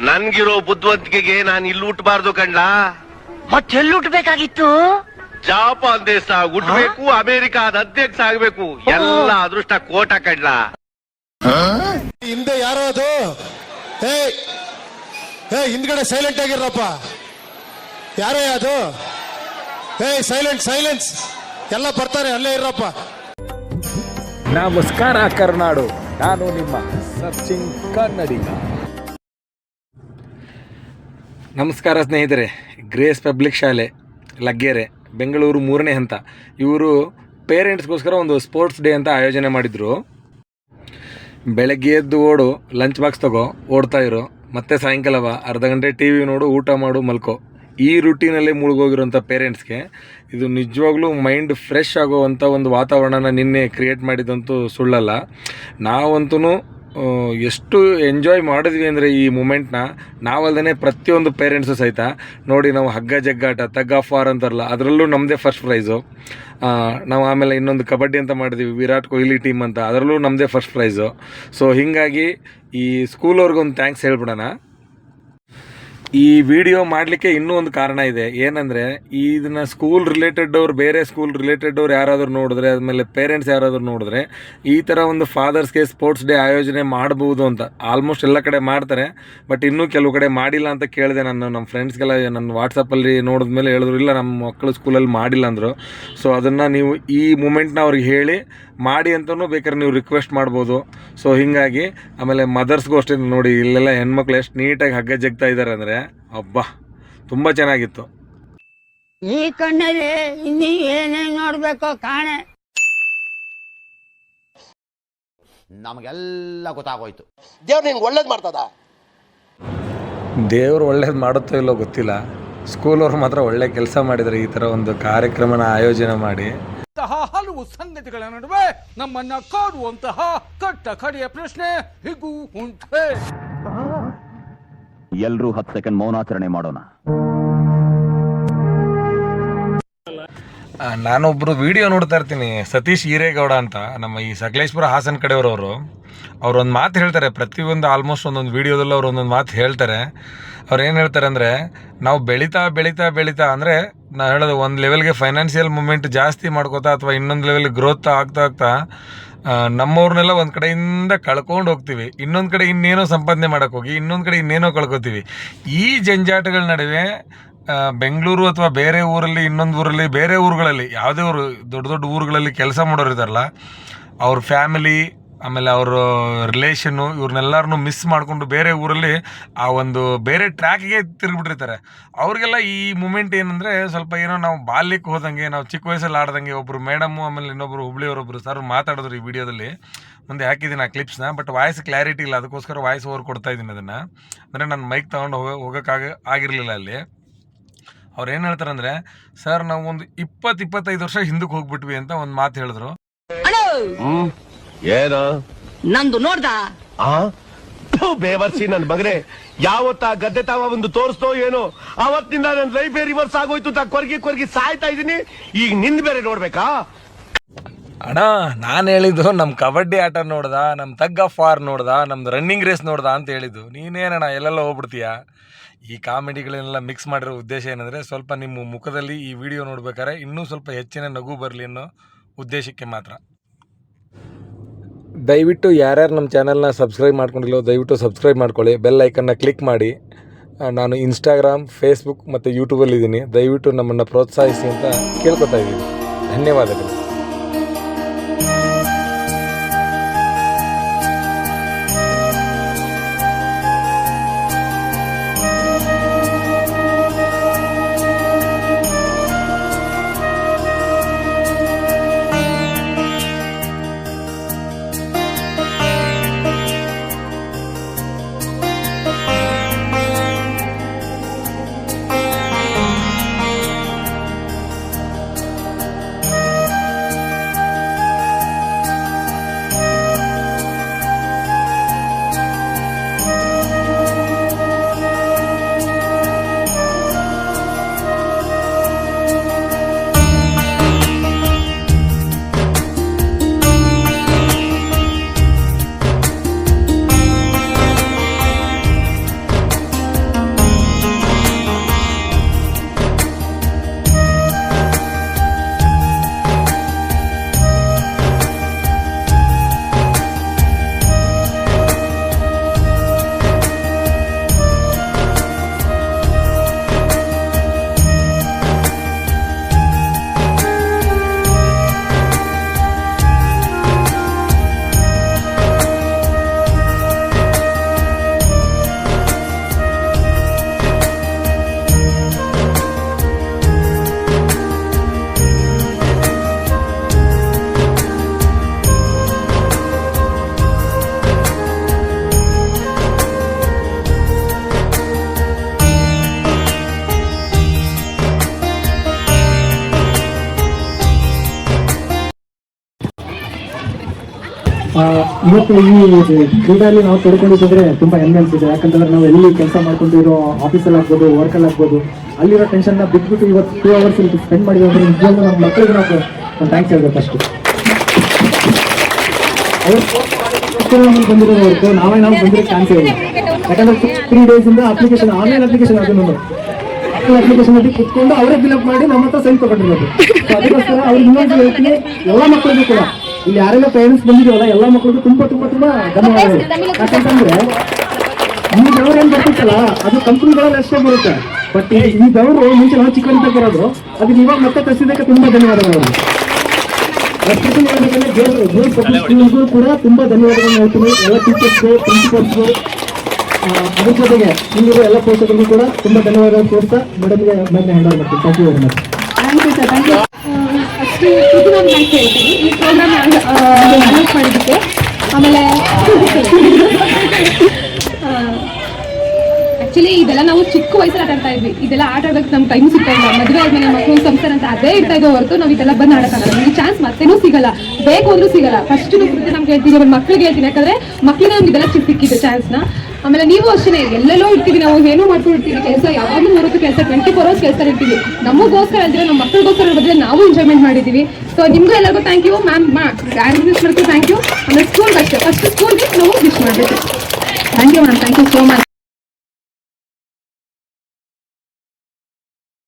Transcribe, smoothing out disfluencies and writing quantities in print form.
ನನ್ಗಿರೋ ಬುದ್ಧಿವಂತಿಕೆಗೆ ನಾನು ಇಲ್ಲಿ ಹುಟ್ಟಬಾರ್ದು ಕಣ್ಲ. ಮತ್ತೆಲ್ಲಿ ಹುಟ್ಟಬೇಕಾಗಿತ್ತು? ಜಾಪಾನ್ ದೇಶ ಹುಟ್ಟಬೇಕು, ಅಮೆರಿಕಾದ ಅಧ್ಯಕ್ಷ ಆಗ್ಬೇಕು. ಎಲ್ಲ ಅದೃಷ್ಟ ಕೋಟ ಕಣ್ಲ. ಹಿಂದೆ ಯಾರೋ ಅದು? ಹಿಂದ್ಗಡೆ ಸೈಲೆಂಟ್ ಆಗಿರಪ್ಪ. ಯಾರೇ ಅದು? ಸೈಲೆನ್ಸ್ ಎಲ್ಲ ಬರ್ತಾರೆ, ಅಲ್ಲೇ ಇರಪ್ಪ. ನಮಸ್ಕಾರ ಕರ್ನಾಡು, ನಾನು ನಿಮ್ಮ ಸರ್ಚಿಂಗ್ ಕನ್ನಡಿಗ. ನಮಸ್ಕಾರ ಸ್ನೇಹಿತರೆ. ಗ್ರೇಸ್ ಪಬ್ಲಿಕ್ ಶಾಲೆ ಲಗ್ಗೆರೆ, ಬೆಂಗಳೂರು 3ನೇ ಹಂತ. ಇವರು ಪೇರೆಂಟ್ಸ್ಗೋಸ್ಕರ ಒಂದು ಸ್ಪೋರ್ಟ್ಸ್ ಡೇ ಅಂತ ಆಯೋಜನೆ ಮಾಡಿದರು. ಬೆಳಗ್ಗೆ ಎದ್ದು ಓಡು, ಲಂಚ್ ಬಾಕ್ಸ್ ತಗೋ, ಓಡ್ತಾ ಇರೋ, ಮತ್ತೆ ಸಾಯಂಕಾಲ ಅರ್ಧ ಗಂಟೆ ಟಿ ವಿ ನೋಡು, ಊಟ ಮಾಡು, ಮಲ್ಕೋ. ಈ ರೂಟೀನಲ್ಲೇ ಮುಳುಗೋಗಿರೋಂಥ ಪೇರೆಂಟ್ಸ್ಗೆ ಇದು ನಿಜವಾಗ್ಲೂ ಮೈಂಡ್ ಫ್ರೆಶ್ ಆಗೋವಂಥ ಒಂದು ವಾತಾವರಣನ ನಿನ್ನೆ ಕ್ರಿಯೇಟ್ ಮಾಡಿದಂತೂ ಸುಳ್ಳಲ್ಲ. ನಾವಂತೂ ಎಷ್ಟು ಎಂಜಾಯ್ ಮಾಡಿದ್ವಿ ಅಂದರೆ ಈ ಮೂಮೆಂಟ್ನ, ನಾವಲ್ದೇ ಪ್ರತಿಯೊಂದು ಪೇರೆಂಟ್ಸು ಸಹಿತ. ನೋಡಿ, ನಾವು ಹಗ್ಗ ಜಗ್ಗಾಟ, ತಗ್ ಆಫ್ ವಾರ್ ಅಂತಾರಲ್ಲ, ಅದರಲ್ಲೂ ನಮ್ಮದೇ ಫಸ್ಟ್ ಪ್ರೈಸು. ನಾವು ಆಮೇಲೆ ಇನ್ನೊಂದು ಕಬಡ್ಡಿ ಅಂತ ಮಾಡಿದ್ವಿ, ವಿರಾಟ್ ಕೊಹ್ಲಿ ಟೀಮ್ ಅಂತ, ಅದರಲ್ಲೂ ನಮ್ಮದೇ ಫಸ್ಟ್ ಪ್ರೈಸು. ಸೊ ಹೀಗಾಗಿ ಈ ಸ್ಕೂಲವ್ರಿಗೊಂದು ಥ್ಯಾಂಕ್ಸ್ ಹೇಳ್ಬಿಡೋಣ. ಈ ವಿಡಿಯೋ ಮಾಡಲಿಕ್ಕೆ ಇನ್ನೂ ಒಂದು ಕಾರಣ ಇದೆ. ಏನಂದರೆ, ಇದನ್ನು ಸ್ಕೂಲ್ ರಿಲೇಟೆಡ್ಡವ್ರು, ಬೇರೆ ಸ್ಕೂಲ್ ರಿಲೇಟೆಡ್ಡವ್ರು ಯಾರಾದರೂ ನೋಡಿದ್ರೆ, ಆದಮೇಲೆ ಪೇರೆಂಟ್ಸ್ ಯಾರಾದರೂ ನೋಡಿದ್ರೆ, ಈ ಥರ ಒಂದು ಫಾದರ್ಸ್ಗೆ ಸ್ಪೋರ್ಟ್ಸ್ ಡೇ ಆಯೋಜನೆ ಮಾಡ್ಬೋದು ಅಂತ. ಆಲ್ಮೋಸ್ಟ್ ಎಲ್ಲ ಕಡೆ ಮಾಡ್ತಾರೆ, ಬಟ್ ಇನ್ನೂ ಕೆಲವು ಕಡೆ ಮಾಡಿಲ್ಲ ಅಂತ ಕೇಳಿದೆ. ನಮ್ಮ ಫ್ರೆಂಡ್ಸ್ಗೆಲ್ಲ ನನ್ನ ವಾಟ್ಸಪ್ಪಲ್ಲಿ ನೋಡಿದ್ಮೇಲೆ ಹೇಳಿದ್ರು, ಇಲ್ಲ ನಮ್ಮ ಮಕ್ಕಳು ಸ್ಕೂಲಲ್ಲಿ ಮಾಡಿಲ್ಲ ಅಂದರು. ಸೊ ಅದನ್ನು ನೀವು ಈ ಮೂಮೆಂಟ್ನ ಅವ್ರಿಗೆ ಹೇಳಿ ಮಾಡಿ ಅಂತಲೂ ಬೇಕಾದ್ರೆ ನೀವು ರಿಕ್ವೆಸ್ಟ್ ಮಾಡ್ಬೋದು. ಸೊ ಹೀಗಾಗಿ ಆಮೇಲೆ ಮದರ್ಸ್ಗೂ ಅಷ್ಟೇ. ನೋಡಿ, ಇಲ್ಲೆಲ್ಲ ಹೆಣ್ಮಕ್ಳು ಎಷ್ಟು ನೀಟಾಗಿ ಹಗ್ಗ ಜಗ್ತಾ ಇದ್ದಾರೆ ಅಂದರೆ, ಅಬ್ಬಾ, ತುಂಬ ಚೆನ್ನಾಗಿತ್ತು. ಈ ಕಣ್ಣಲ್ಲಿ ಇನ್ನೀ ಏನೇನ್ ನೋಡ್ಬೇಕೋ ಕಾಣೆ. ನಮಗೆಲ್ಲ ಗೊತ್ತಾಗೋಯ್ತು. ದೇವ್ರು ನಿನ್ಗೆ ಒಳ್ಳೇದು ಮಾಡ್ತದ? ದೇವರು ಒಳ್ಳೇದು ಮಾಡುತ್ತೋ ಇಲ್ಲೋ ಗೊತ್ತಿಲ್ಲ. ಸ್ಕೂಲವ್ರು ಮಾತ್ರ ಒಳ್ಳೆ ಕೆಲಸ ಮಾಡಿದರೆ, ಈ ಥರ ಒಂದು ಕಾರ್ಯಕ್ರಮನ ಆಯೋಜನೆ ಮಾಡಿ. ಹಲವು ಸಂಗತಿಗಳ ನಡುವೆ ನಮ್ಮನ್ನ ಕಾಡುವಂತಹ ಕಟ್ಟ ಕಡೆಯ ಪ್ರಶ್ನೆ ಹೀಗೂ ಉಂಟೆ. ಎಲ್ರೂ 10 ಸೆಕೆಂಡ್ ಮೌನಾಚರಣೆ ಮಾಡೋಣ. ನಾನೊಬ್ಬರು ವಿಡಿಯೋ ನೋಡ್ತಾ ಇರ್ತೀನಿ, ಸತೀಶ್ ಹಿರೇಗೌಡ ಅಂತ, ನಮ್ಮ ಈ ಸಕಲೇಶ್ಪುರ ಹಾಸನ ಕಡೆಯವರು. ಅವ್ರೊಂದು ಮಾತು ಹೇಳ್ತಾರೆ, ಪ್ರತಿಯೊಂದು ಆಲ್ಮೋಸ್ಟ್ ಒಂದೊಂದು ವೀಡಿಯೋದಲ್ಲೂ ಅವ್ರು ಒಂದೊಂದು ಮಾತು ಹೇಳ್ತಾರೆ. ಅವ್ರು ಏನು ಹೇಳ್ತಾರೆ ಅಂದರೆ, ನಾವು ಬೆಳೀತಾ ಬೆಳೀತಾ ಬೆಳೀತಾ ಅಂದರೆ, ನಾವು ಹೇಳೋದು ಒಂದು ಲೆವೆಲ್ಗೆ ಫೈನಾನ್ಷಿಯಲ್ ಮೂಮೆಂಟ್ ಜಾಸ್ತಿ ಮಾಡ್ಕೋತಾ ಅಥವಾ ಇನ್ನೊಂದು ಲೆವೆಲ್ಗೆ ಗ್ರೋತ್ ಆಗ್ತಾ ಆಗ್ತಾ ನಮ್ಮವ್ರನ್ನೆಲ್ಲ ಒಂದು ಕಡೆಯಿಂದ ಕಳ್ಕೊಂಡು ಹೋಗ್ತೀವಿ, ಇನ್ನೊಂದು ಕಡೆ ಇನ್ನೇನೋ ಸಂಪಾದನೆ ಮಾಡೋಕ್ಕೆ ಹೋಗಿ ಇನ್ನೊಂದು ಕಡೆ ಇನ್ನೇನೋ ಕಳ್ಕೊತೀವಿ. ಈ ಜಂಜಾಟಗಳ ನಡುವೆ ಬೆಂಗಳೂರು ಅಥವಾ ಬೇರೆ ಊರಲ್ಲಿ, ಇನ್ನೊಂದು ಊರಲ್ಲಿ, ಬೇರೆ ಊರುಗಳಲ್ಲಿ, ಯಾವುದೇ ಊರು, ದೊಡ್ಡ ದೊಡ್ಡ ಊರುಗಳಲ್ಲಿ ಕೆಲಸ ಮಾಡೋರು ಇದ್ದಾರಲ್ಲ, ಅವ್ರ ಫ್ಯಾಮಿಲಿ, ಆಮೇಲೆ ಅವರು ರಿಲೇಷನ್ನು, ಇವ್ರನ್ನೆಲ್ಲರನ್ನೂ ಮಿಸ್ ಮಾಡಿಕೊಂಡು ಬೇರೆ ಊರಲ್ಲಿ ಆ ಒಂದು ಬೇರೆ ಟ್ರ್ಯಾಕಿಗೆ ತಿರುಗಿಬಿಟ್ಟಿರ್ತಾರೆ. ಅವ್ರಿಗೆಲ್ಲ ಈ ಮೂಮೆಂಟ್ ಏನಂದರೆ, ಸ್ವಲ್ಪ ಏನೋ ನಾವು ಬಾಲ್ಯಕ್ಕೆ ಹೋದಂಗೆ, ನಾವು ಚಿಕ್ಕ ವಯಸ್ಸಲ್ಲಿ ಆಡ್ದಂಗೆ. ಒಬ್ಬರು ಮೇಡಮ್ಮು, ಆಮೇಲೆ ಇನ್ನೊಬ್ಬರು ಹುಬ್ಳಿಯವರೊಬ್ಬರು ಸರ್ ಮಾತಾಡಿದ್ರು ಈ ವಿಡಿಯೋದಲ್ಲಿ. ಮುಂದೆ ಹಾಕಿದ್ದೀನಿ ಆ ಕ್ಲಿಪ್ಸ್ನ, ಬಟ್ ವಾಯ್ಸ್ ಕ್ಲಾರಿಟಿ ಇಲ್ಲ, ಅದಕ್ಕೋಸ್ಕರ ವಾಯ್ಸ್ ಓವರ್ ಕೊಡ್ತಾ ಇದ್ದೀನಿ ಅದನ್ನು. ಅಂದರೆ ನಾನು ಮೈಕ್ ತೊಗೊಂಡು ಹೋಗೋಕ್ಕಾಗಿರಲಿಲ್ಲ ಅಲ್ಲಿ. ಅವ್ರು ಏನು ಹೇಳ್ತಾರೆ ಅಂದರೆ, ಸರ್ ನಾವು ಒಂದು 20-25 ವರ್ಷ ಹಿಂದಕ್ಕೆ ಹೋಗ್ಬಿಟ್ವಿ ಅಂತ ಒಂದು ಮಾತು ಹೇಳಿದ್ರು. ಏನೋ ನಂದು ನೋಡ್ದ ಬೇವರ್ಸಿ ನನ್ನ ಮಗನೇ, ಯಾವತ್ತ ಗದ್ದೆ ತಾವ ಒಂದು ತೋರಿಸ್ತೋ ಏನೋ, ಅವತ್ತಿಂದ ನನ್ನ ಲೈಫ್ ರಿವರ್ಸ್ ಆಗೋಯ್ತು. ಕೊರ್ಗಿ ಸಾಯ್ತಾ ಇದೀನಿ. ಈಗ ನಿಂದ ಬೇರೆ ನೋಡ್ಬೇಕಾ? ಅಣ್ಣ, ನಾನು ಹೇಳಿದ್ದು ನಮ್ಮ ಕಬಡ್ಡಿ ಆಟ ನೋಡ್ದ, ನಮ್ಮ ತಗ್ ಆಫ್ ವಾರ್ ನೋಡ್ದ, ನಮ್ದು ರನ್ನಿಂಗ್ ರೇಸ್ ನೋಡ್ದ ಅಂತ ಹೇಳಿದ್ದು. ನೀನೇನಣ್ಣ ಎಲ್ಲೆಲ್ಲ ಹೋಗ್ಬಿಡ್ತೀಯ? ಈ ಕಾಮಿಡಿಗಳನ್ನೆಲ್ಲ ಮಿಕ್ಸ್ ಮಾಡಿರೋ ಉದ್ದೇಶ ಏನಂದರೆ, ಸ್ವಲ್ಪ ನಿಮ್ಮ ಮುಖದಲ್ಲಿ ಈ ವಿಡಿಯೋ ನೋಡ್ಬೇಕಾದ್ರೆ ಇನ್ನೂ ಸ್ವಲ್ಪ ಹೆಚ್ಚಿನ ನಗು ಬರಲಿ ಅನ್ನೋ ಉದ್ದೇಶಕ್ಕೆ ಮಾತ್ರ. ದಯವಿಟ್ಟು ಯಾರ್ಯಾರು ನಮ್ಮ ಚಾನಲ್ನ ಸಬ್ಸ್ಕ್ರೈಬ್ ಮಾಡ್ಕೊಂಡಿಲ್ಲೋ ದಯವಿಟ್ಟು ಸಬ್ಸ್ಕ್ರೈಬ್ ಮಾಡ್ಕೊಳ್ಳಿ, ಬೆಲ್ ಐಕನ್ನ ಕ್ಲಿಕ್ ಮಾಡಿ. ನಾನು ಇನ್ಸ್ಟಾಗ್ರಾಮ್, ಫೇಸ್ಬುಕ್ ಮತ್ತು ಯೂಟ್ಯೂಬಲ್ಲಿದ್ದೀನಿ. ದಯವಿಟ್ಟು ನಮ್ಮನ್ನು ಪ್ರೋತ್ಸಾಹಿಸಿ ಅಂತ ಕೇಳ್ಕೊತಾ ಇದ್ದೀನಿ. ಧನ್ಯವಾದಗಳು. ಇವತ್ತು ಈ ಕ್ರೀಡೆಯಲ್ಲಿ ನಾವು ತೊಡ್ಕೊಂಡಿದ್ರೆ ತುಂಬಾ ಹೆಮ್ಮೆ ಅನ್ಸಿದೆ. ಯಾಕಂತಂದ್ರೆ ನಾವು ಎಲ್ಲಿ ಕೆಲಸ ಮಾಡ್ಕೊಂಡಿರೋ ಆಫೀಸಲ್ಲಿ ಆಗ್ಬೋದು, ವರ್ಕಲ್ಲಿ ಆಗ್ಬೋದು, ಅಲ್ಲಿರೋ ಟೆನ್ಷನ್ ಬಿಟ್ಬಿಟ್ಟು ಇವತ್ತು 2 hours ಇಲ್ಲಿ ಸ್ಪೆಂಡ್ ಮಾಡಿದ್ವಿ ಅಂದ್ರೆ ನಿಜವಾಗ್ಲೂ ನಮ್ಮ ಮಕ್ಕಳಿಗೆ ನಾವು ಥ್ಯಾಂಕ್ಸ್ ಹೇಳ್ಬೇಕು ಅಷ್ಟು. ಬಂದಿರೋವರೆಗೂ ನಾವು ಬಂದಿರೋ ಚಾನ್ಸ್ ಇಲ್ಲ. ಯಾಕಂದ್ರೆ 3 days ಇಂದ ಅಪ್ಲಿಕೇಶನ್, ಆನ್ಲೈನ್ ಅಪ್ಲಿಕೇಶನ್ ಅದನ್ನು ಅಪ್ಲಿಕೇಶನ್ ಅಲ್ಲಿ ಕುತ್ಕೊಂಡು ಅವರೇ ಫಿಲ್ಅಪ್ ಮಾಡಿ ನಮ್ಮ ಹತ್ರ ಸೈನ್ ತಗೊಂಡಿರೋದು. ಅದಕ್ಕೋಸ್ಕರ ಅವ್ರಿಗೆ ಇನ್ನೊಂದು ಹೇಳ್ತೀನಿ, ಎಲ್ಲ ಮಕ್ಕಳಿಗೂ ಕೂಡ, ಇಲ್ಲಿ ಯಾರೆಲ್ಲ ಪೇರೆಂಟ್ಸ್ ಬಂದಿದ್ದೀವಲ್ಲ ಎಲ್ಲ ಮಕ್ಕಳಿಗೂ ತುಂಬಾ ತುಂಬಾ ತುಂಬಾ ಧನ್ಯವಾದಗಳು. ಯಾಕಂತಂದ್ರೆ ಈ ಬೆವರು ಏನ್ ಬರ್ತಿತ್ತಲ್ಲ ಅದು ಕಂಪನಿಗಳಲ್ಲಿ ಅಷ್ಟೇ ಬರುತ್ತೆ. ಬಟ್ ಈ ಬೆವರು ಮುಂಚೆ ನಾವು ಚಿಕ್ಕಂತ ಬರೋದು, ಅದಕ್ಕೆ ಇವಾಗ ಮತ್ತೆ ತರಿಸಿದ್ದಕ್ಕೆ ತುಂಬಾ ಧನ್ಯವಾದಗಳು. ಸ್ಕೂಲ್ಗೂ ಕೂಡ ತುಂಬಾ ಧನ್ಯವಾದಗಳು ಹೇಳ್ತೀನಿ. ಎಲ್ಲ ಟೀಚರ್ಸ್ಗೂ, ಪ್ರಿನ್ಸಿಪಲ್ಸ್ಗೂ, ಅದ್ರ ಜೊತೆಗೆ ಇಲ್ಲಿರೋ ಎಲ್ಲ ಪೋಷಕರಿಗೂ ಕೂಡ ತುಂಬಾ ಧನ್ಯವಾದಗಳು ತೋರಿಸ್ತಾ ಮೇಡಮ್ಗೆ ಮೈಕ್ ಹ್ಯಾಂಡ್ ಓವರ್ ಮಾಡ್ತೀನಿ. Thank you very much. Thank you sir, thank you. ಅಷ್ಟು ಇದು ನಾನು ಥ್ಯಾಂಕ್ಸ್ ಹೇಳ್ತೀನಿ ಈ ಪ್ರೋಗ್ರಾಮ್ ಅನೌನ್ಸ್ ಮಾಡಿದ್ದಕ್ಕೆ. ಆಮೇಲೆ ಆ್ಯಕ್ಚುಲಿ ಇದೆಲ್ಲ ನಾವು ಚಿಕ್ಕ ವಯಸ್ಸಲ್ಲಿ ಆಟ ಆಡ್ತಾ ಇದ್ವಿ. ಇದೆಲ್ಲ ಆಟ ಆಡೋಕ್ಕೆ ನಮ್ಮ ಟೈಮ್ ಸಿಗ್ತಾ ಇಲ್ಲ. ಮದುವೆ ಆದ್ಮೇಲೆ ಮಕ್ಕಳು ಸಂಸಾರ ಅಂತ ಅದೇ ಇರ್ತಾ ಇದೋ ಹೊರತು ನಾವು ಇದೆಲ್ಲ ಬಂದು ಆಡೋಕ್ಕಾಗಲ್ಲ. ನಮಗೆ ಚಾನ್ಸ್ ಮತ್ತೇನೂ ಸಿಗಲ್ಲ, ಬೇಕು ಅಂದ್ರೂ ಸಿಗಲ್ಲ. ಫಸ್ಟ್ ಕುರಿತು ನಮ್ಗೆ ಹೇಳ್ತೀನಿ, ಆಮೇಲೆ ಮಕ್ಳಿಗೆ ಹೇಳ್ತೀನಿ. ಯಾಕಂದ್ರೆ ಮಕ್ಳಿಗೆ ನಮ್ಗೆ ಇದೆಲ್ಲ ಸಿಕ್ಕಿದ್ದು ಚಾನ್ಸ್ನ. ಆಮೇಲೆ ನೀವು ಅಷ್ಟೇ, ಎಲ್ಲೆಲ್ಲೋ ಇರ್ತೀವಿ ನಾವು, ಏನೋ ಮಾಡ್ಕೊಂಡಿರ್ತೀವಿ ಕೆಲಸ, ಯಾವಾಗಲೂ 3 ಕೆಲಸ 24 hours ಕೆಲಸ ಇರ್ತೀವಿ. ನಮಗೋಸ್ಕರ ಅಂದ್ರೆ ನಮ್ಮ ಮಕ್ಕಳಿಗೋಸ್ಕರ ಬದಲು ನಾವು ಎಂಜಾಯ್ಮೆಂಟ್ ಮಾಡಿದ್ದೀವಿ. ಸೊ ನಿಮಗೂ ಎಲ್ಲರಿಗೂ ಥ್ಯಾಂಕ್ ಯು ಮ್ಯಾಮ್. ಆರ್ಗನೈಸ್ ಮಾಡೋಕ್ಕೆ ಥ್ಯಾಂಕ್ ಯು. ಆಮೇಲೆ ಸ್ಕೂಲ್ಗೆ ಅಷ್ಟೇ, ಫಸ್ಟ್ ಸ್ಕೂಲ್ಗೆ ನಾವು ವಿಶ್ ಮಾಡಬೇಕು. Thank you ma'am, thank you so much.